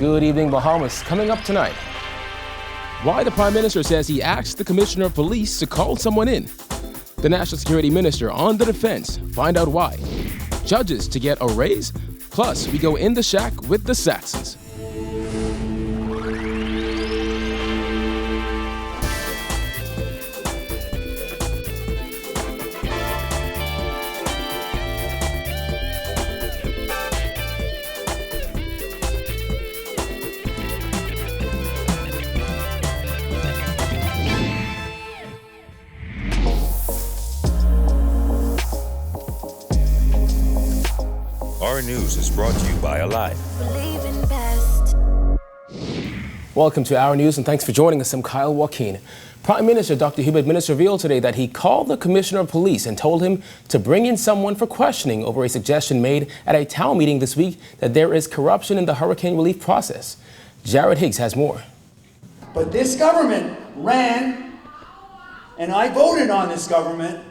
Good evening, Bahamas. Coming up tonight, why the Prime Minister says he asked the Commissioner of Police to call someone in. The National Security Minister on the defense. Find out why. Judges to get a raise. Plus, we go in the shack with the Saxons. Our News is brought to you by Alive. Welcome to Our News and thanks for joining us. I'm Kyle Joaquin. Prime Minister Dr. Hubert Minnis revealed today that he called the Commissioner of Police and told him to bring in someone for questioning over a suggestion made at a town meeting this week that there is corruption in the hurricane relief process. Jared Higgs has more. But this government ran, and I voted on this government,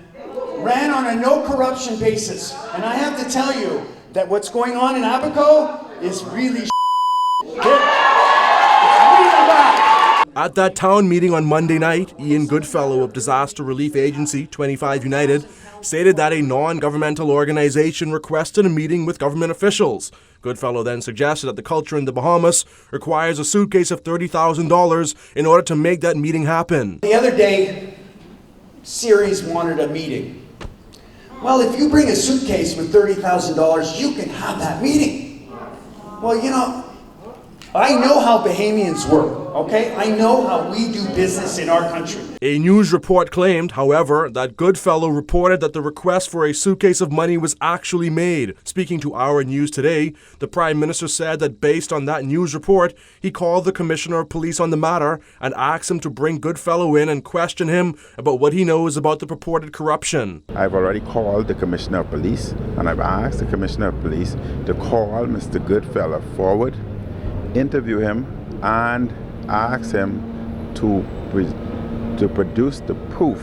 ran on a no corruption basis. And I have to tell you that what's going on in Abaco is really At that town meeting on Monday night, Ian Goodfellow of Disaster Relief Agency 25 United stated that a non-governmental organization requested a meeting with government officials. Goodfellow then suggested that the culture in the Bahamas requires a suitcase of $30,000 in order to make that meeting happen. The other day, Ceres wanted a meeting. Well, if you bring a suitcase with $30,000, you can have that meeting. Well, you know, I know how Bahamians work, okay? I know how we do business in our country. A news report claimed, however, that Goodfellow reported that the request for a suitcase of money was actually made. Speaking to Our News today, the Prime Minister said that based on that news report, he called the Commissioner of Police on the matter and asked him to bring Goodfellow in and question him about what he knows about the purported corruption. I've already called the Commissioner of Police and I've asked the Commissioner of Police to call Mr. Goodfellow forward, interview him, and ask him to produce the proof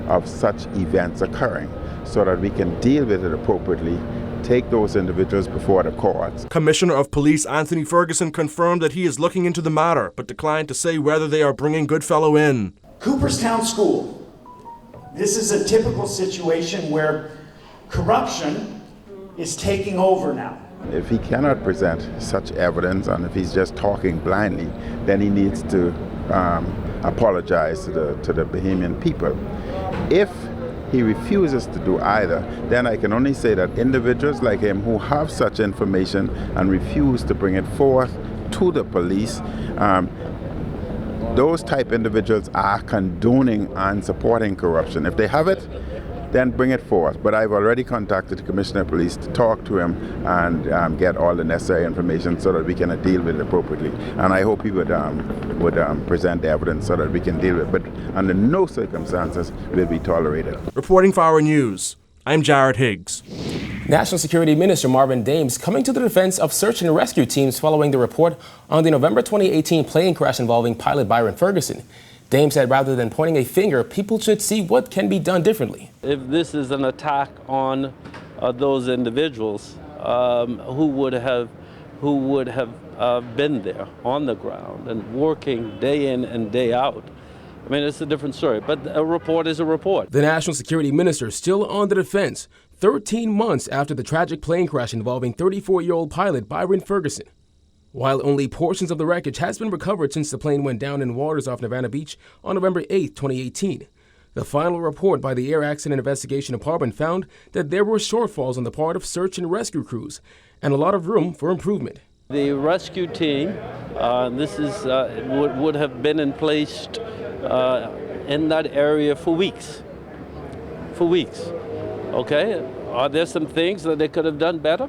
of such events occurring so that we can deal with it appropriately, take those individuals before the courts. Commissioner of Police Anthony Ferguson confirmed that he is looking into the matter, but declined to say whether they are bringing Goodfellow in. Cooperstown School. This is a typical situation where corruption is taking over now. If he cannot present such evidence and if he's just talking blindly, then he needs to apologize to the Bahamian people. If he refuses to do either, then I can only say that individuals like him who have such information and refuse to bring it forth to the police, those type individuals are condoning and supporting corruption. If they have it, then bring it forth. But I've already contacted the Commissioner of Police to talk to him and get all the necessary information so that we can deal with it appropriately. And I hope he would present the evidence so that we can deal with it. But under no circumstances will be tolerated. Reporting for Our News, I'm Jared Higgs. National Security Minister Marvin Dames coming to the defense of search and rescue teams following the report on the November 2018 plane crash involving pilot Byron Ferguson. Dames said rather than pointing a finger, people should see what can be done differently. If this is an attack on those individuals who would have been there on the ground and working day in and day out, I mean, it's a different story. But a report is a report. The National Security Minister still on the defense, 13 months after the tragic plane crash involving 34-year-old pilot Byron Ferguson. While only portions of the wreckage has been recovered since the plane went down in waters off Havana Beach on November 8, 2018. The final report by the Air Accident Investigation Department found that there were shortfalls on the part of search and rescue crews and a lot of room for improvement. The rescue team, would have been in place in that area for weeks. Okay, are there some things that they could have done better?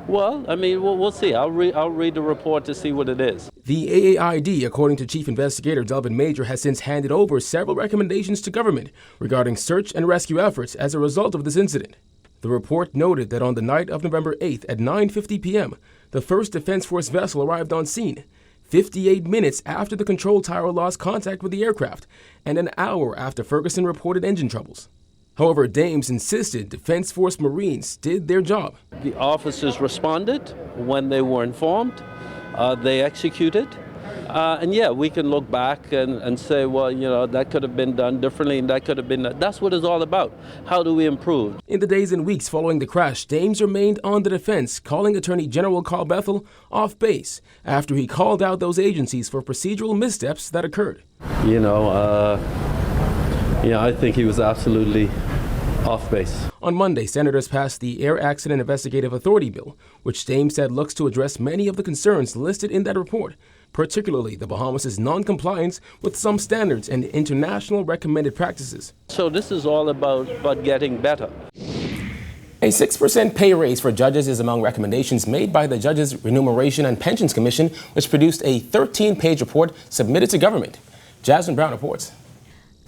Well, I mean, we'll see. I'll read the report to see what it is. The AAID, according to Chief Investigator Delvin Major, has since handed over several recommendations to government regarding search and rescue efforts as a result of this incident. The report noted that on the night of November 8th at 9:50 p.m., the first Defense Force vessel arrived on scene, 58 minutes after the control tower lost contact with the aircraft, and an hour after Ferguson reported engine troubles. However, Dames insisted Defense Force Marines did their job. The officers responded when they were informed. they executed. And yeah, we can look back and say, well, you know, that could have been done differently and that could have been done. That's what it's all about. How do we improve? In the days and weeks following the crash, Dames remained on the defense, calling Attorney General Carl Bethel off base after he called out those agencies for procedural missteps that occurred. I think he was absolutely off base. On Monday, senators passed the Air Accident Investigative Authority bill, which Dames said looks to address many of the concerns listed in that report, particularly the Bahamas' non-compliance with some standards and international recommended practices. So this is all about getting better. A 6% pay raise for judges is among recommendations made by the Judges' Remuneration and Pensions Commission, which produced a 13-page report submitted to government. Jasmine Brown reports.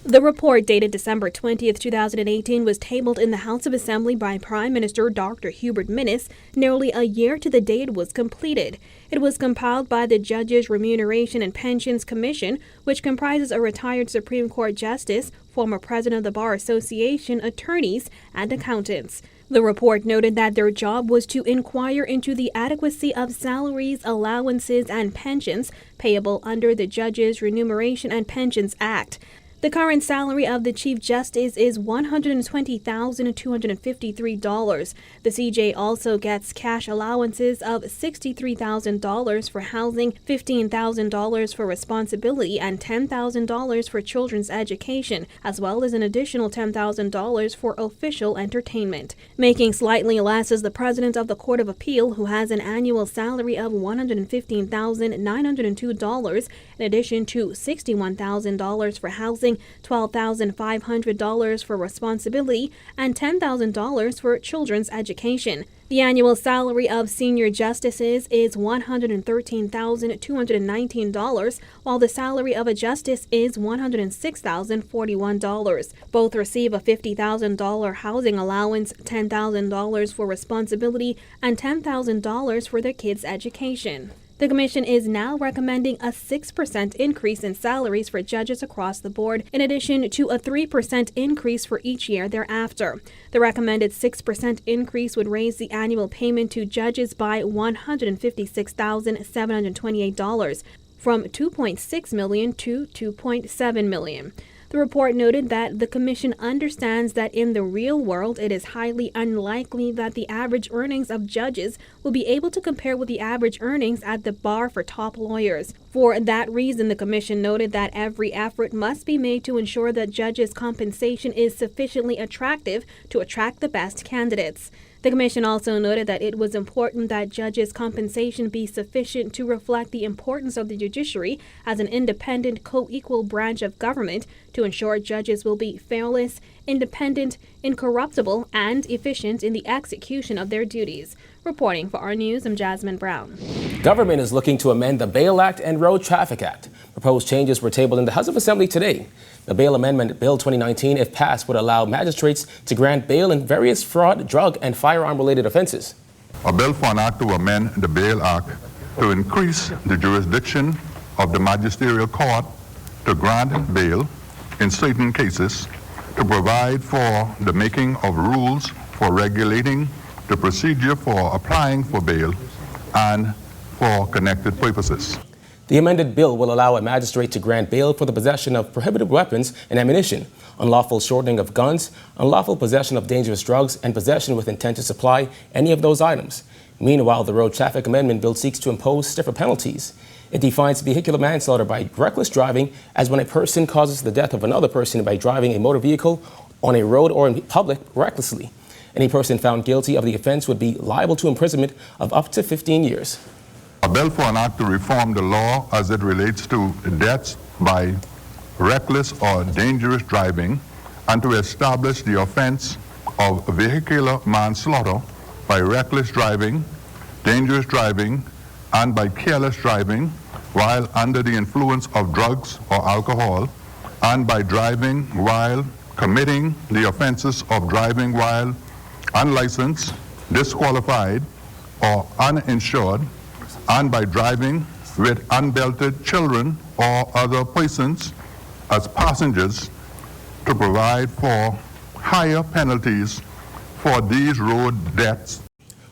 The report, dated December 20th, 2018, was tabled in the House of Assembly by Prime Minister Dr. Hubert Minnis nearly a year to the day it was completed. It was compiled by the Judges' Remuneration and Pensions Commission, which comprises a retired Supreme Court justice, former president of the Bar Association, attorneys, and accountants. The report noted that their job was to inquire into the adequacy of salaries, allowances, and pensions payable under the Judges' Remuneration and Pensions Act. The current salary of the Chief Justice is $120,253. The CJ also gets cash allowances of $63,000 for housing, $15,000 for responsibility, and $10,000 for children's education, as well as an additional $10,000 for official entertainment. Making slightly less is the President of the Court of Appeal, who has an annual salary of $115,902, in addition to $61,000 for housing, $12,500 for responsibility, and $10,000 for children's education. The annual salary of senior justices is $113,219, while the salary of a justice is $106,041. Both receive a $50,000 housing allowance, $10,000 for responsibility, and $10,000 for their kids' education. The Commission is now recommending a 6% increase in salaries for judges across the board, in addition to a 3% increase for each year thereafter. The recommended 6% increase would raise the annual payment to judges by $156,728, from $2.6 million to $2.7 million. The report noted that the Commission understands that in the real world, it is highly unlikely that the average earnings of judges will be able to compare with the average earnings at the bar for top lawyers. For that reason, the Commission noted that every effort must be made to ensure that judges' compensation is sufficiently attractive to attract the best candidates. The Commission also noted that it was important that judges' compensation be sufficient to reflect the importance of the judiciary as an independent, co-equal branch of government to ensure judges will be fearless, independent, incorruptible, and efficient in the execution of their duties. Reporting for Our News, I'm Jasmine Brown. Government is looking to amend the Bail Act and Road Traffic Act. Proposed changes were tabled in the House of Assembly today. The Bail Amendment Bill 2019, if passed, would allow magistrates to grant bail in various fraud, drug, and firearm-related offenses. A bill for an act to amend the Bail Act to increase the jurisdiction of the magisterial court to grant bail in certain cases, to provide for the making of rules for regulating the procedure for applying for bail and for connected purposes. The amended bill will allow a magistrate to grant bail for the possession of prohibited weapons and ammunition, unlawful shortening of guns, unlawful possession of dangerous drugs, and possession with intent to supply any of those items. Meanwhile, the Road Traffic Amendment Bill seeks to impose stiffer penalties. It defines vehicular manslaughter by reckless driving as when a person causes the death of another person by driving a motor vehicle on a road or in public recklessly. Any person found guilty of the offense would be liable to imprisonment of up to 15 years. A bill for an act to reform the law as it relates to deaths by reckless or dangerous driving, and to establish the offense of vehicular manslaughter by reckless driving, dangerous driving, and by careless driving while under the influence of drugs or alcohol, and by driving while committing the offenses of driving while unlicensed, disqualified, or uninsured, and by driving with unbelted children or other persons as passengers, to provide for higher penalties for these road deaths.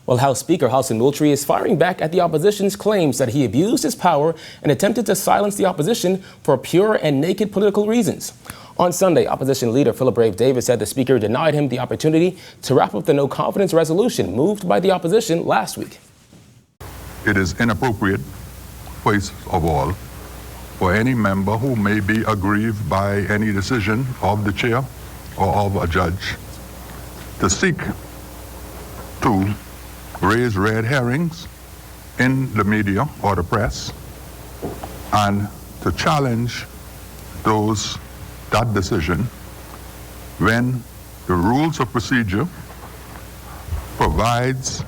Well, House Speaker Hudson Moultrie is firing back at the opposition's claims that he abused his power and attempted to silence the opposition for pure and naked political reasons. On Sunday, opposition leader Philip Brave Davis said the speaker denied him the opportunity to wrap up the no-confidence resolution moved by the opposition last week. It is inappropriate, first of all, for any member who may be aggrieved by any decision of the chair or of a judge to seek to raise red herrings in the media or the press and to challenge that decision when the rules of procedure provides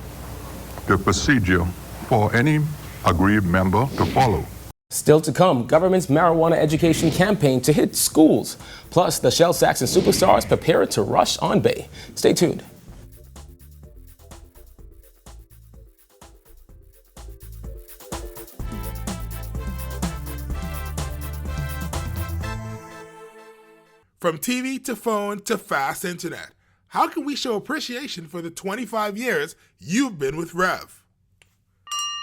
the procedure for any aggrieved member to follow. Still to come, government's marijuana education campaign to hit schools. Plus, the Shell Saxon Superstars prepare to rush on Bay. Stay tuned. From TV to phone to fast internet, how can we show appreciation for the 25 years you've been with Rev?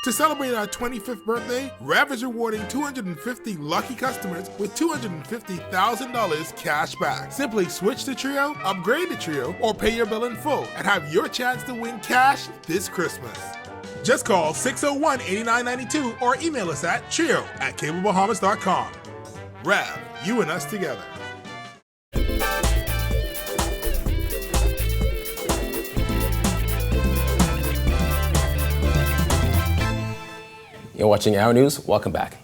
To celebrate our 25th birthday, Rev is rewarding 250 lucky customers with $250,000 cash back. Simply switch to Trio, upgrade to Trio, or pay your bill in full and have your chance to win cash this Christmas. Just call 601-8992 or email us at trio@cablebahamas.com. Rev, you and us together. You're watching Our News. Welcome back.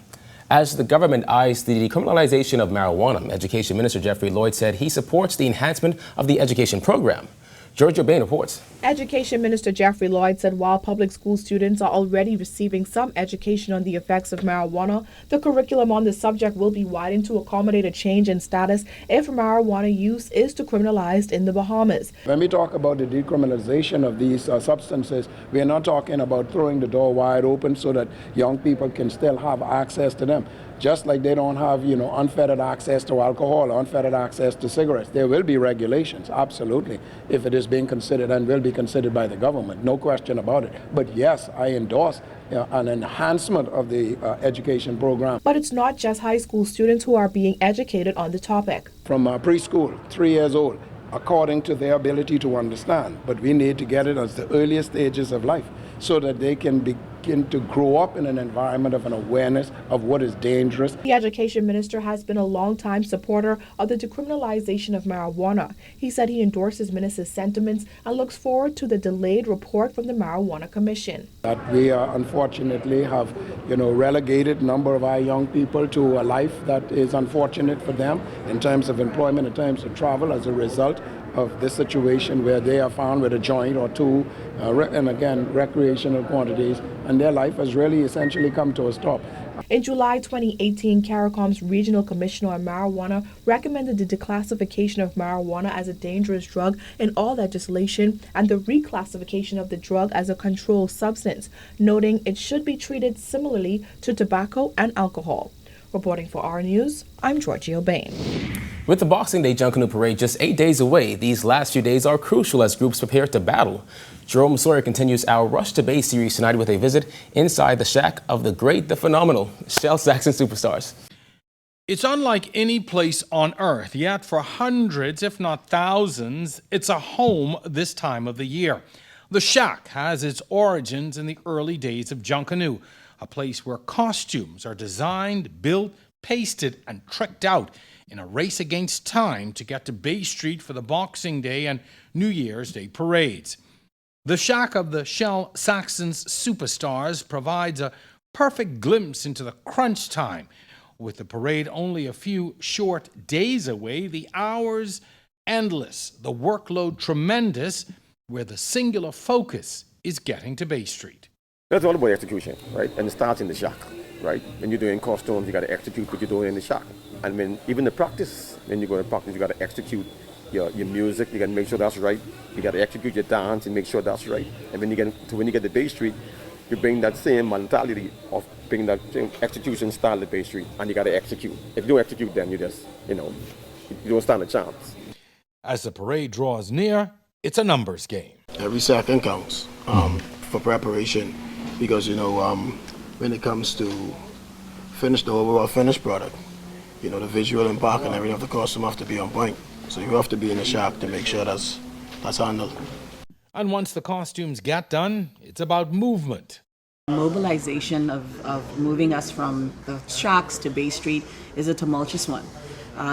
As the government eyes the decriminalization of marijuana, Education Minister Jeffrey Lloyd said he supports the enhancement of the education program. Georgia Bain reports. Education Minister Jeffrey Lloyd said while public school students are already receiving some education on the effects of marijuana, the curriculum on the subject will be widened to accommodate a change in status if marijuana use is decriminalized in the Bahamas. When we talk about the decriminalization of these substances, we are not talking about throwing the door wide open so that young people can still have access to them. Just like they don't have, unfettered access to alcohol, unfettered access to cigarettes. There will be regulations, absolutely, if it is being considered and will be considered by the government, no question about it. But yes, I endorse an enhancement of the education program. But it's not just high school students who are being educated on the topic. From preschool, 3 years old, according to their ability to understand. But we need to get it at the earliest stages of life so that they can begin to grow up in an environment of an awareness of what is dangerous. The education minister has been a long-time supporter of the decriminalization of marijuana. He said he endorses minister's sentiments and looks forward to the delayed report from the Marijuana Commission. That we unfortunately have, relegated a number of our young people to a life that is unfortunate for them in terms of employment, in terms of travel as a result of this situation where they are found with a joint or two, and again, recreational quantities, and their life has really essentially come to a stop. In July 2018, CARICOM's Regional Commissioner on Marijuana recommended the declassification of marijuana as a dangerous drug in all legislation and the reclassification of the drug as a controlled substance, noting it should be treated similarly to tobacco and alcohol. Reporting for Our News, I'm Georgia Bain. With the Boxing Day Junkanoo Parade just 8 days away, these last few days are crucial as groups prepare to battle. Jerome Sawyer continues our Rush to Bay series tonight with a visit inside the shack of the great, the phenomenal Shell Saxon Superstars. It's unlike any place on earth, yet for hundreds, if not thousands, it's a home this time of the year. The shack has its origins in the early days of Junkanoo, a place where costumes are designed, built, pasted, and tricked out in a race against time to get to Bay Street for the Boxing Day and New Year's Day parades. The shack of the Shell Saxon's Superstars provides a perfect glimpse into the crunch time. With the parade only a few short days away, the hours endless, the workload tremendous, where the singular focus is getting to Bay Street. That's all about execution, right? And it starts in the shack, right? When you're doing costumes, you got to execute what you're doing in the shack. And when even the practice, when you go to practice, you got to execute your music. You got to make sure that's right. You got to execute your dance and make sure that's right. And when you get to Bay Street, you bring that same mentality of bringing that same execution style to Bay Street, and you got to execute. If you don't execute, then you just, you don't stand a chance. As the parade draws near, it's a numbers game. Every second counts. for preparation, because when it comes to the overall finished product, the visual impact and everything of the costume have to be on point. So you have to be in the shop to make sure that's handled. And once the costumes get done, it's about movement. Mobilization of moving us from the shacks to Bay Street is a tumultuous one.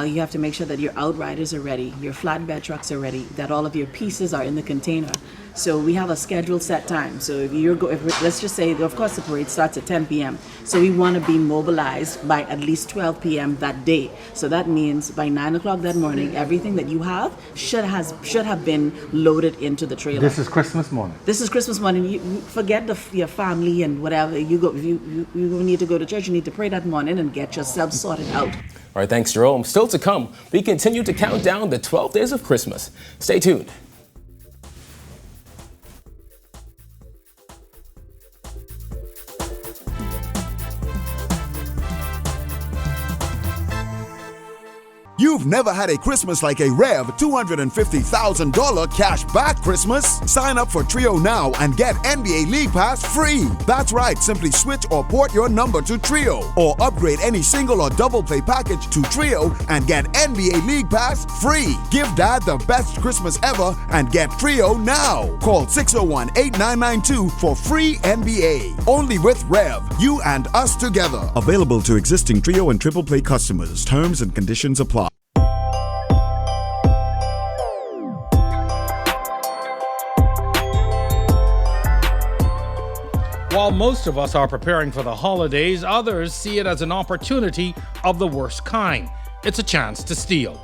You have to make sure that your outriders are ready, your flatbed trucks are ready, that all of your pieces are in the container. So we have a scheduled set time. So if let's just say, of course, the parade starts at 10 p.m. So we want to be mobilized by at least 12 p.m. that day. So that means by 9 o'clock that morning, everything that you have should have been loaded into the trailer. This is Christmas morning. This is Christmas morning. You forget your family and whatever. You need to go to church. You need to pray that morning and get yourself sorted out. All right, thanks, Jerome. Still to come, we continue to count down the 12 days of Christmas. Stay tuned. You've never had a Christmas like a Rev $250,000 cash back Christmas? Sign up for Trio now and get NBA League Pass free. That's right, simply switch or port your number to Trio or upgrade any single or double play package to Trio and get NBA League Pass free. Give Dad the best Christmas ever and get Trio now. Call 601-8992 for free NBA. Only with Rev, you and us together. Available to existing Trio and triple play customers. Terms and conditions apply. While most of us are preparing for the holidays, others see it as an opportunity of the worst kind. It's a chance to steal.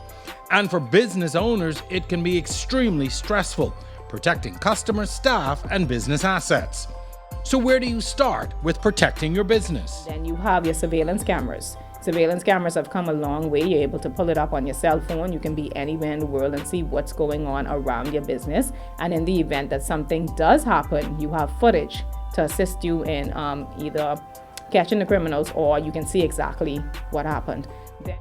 And for business owners, it can be extremely stressful, protecting customers, staff, and business assets. So where do you start with protecting your business? Then you have your surveillance cameras. Surveillance cameras have come a long way. You're able to pull it up on your cell phone. You can be anywhere in the world and see what's going on around your business. And in the event that something does happen, you have footage to assist you in either catching the criminals, or you can see exactly what happened.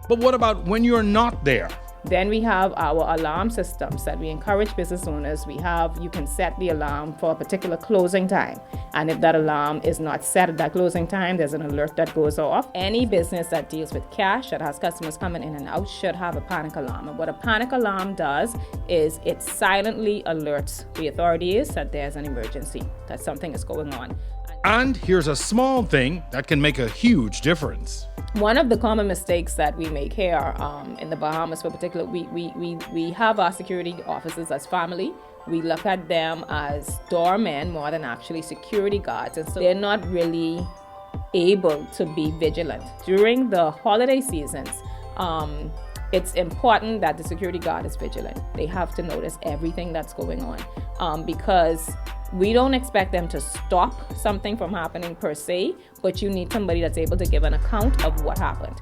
But what about when you're not there? Then we have our alarm systems that we encourage business owners. You can set the alarm for a particular closing time. And if that alarm is not set at that closing time, there's an alert that goes off. Any business that deals with cash, that has customers coming in and out, should have a panic alarm. And what a panic alarm does is it silently alerts the authorities that there's an emergency, that something is going on. And here's a small thing that can make a huge difference. One of the common mistakes that we make here in the Bahamas, for particular, we have our security officers as family. We look at them as doormen more than actually security guards, and so they're not really able to be vigilant. During the holiday seasons, it's important that the security guard is vigilant. They have to notice everything that's going on because we don't expect them to stop something from happening per se, but you need somebody that's able to give an account of what happened.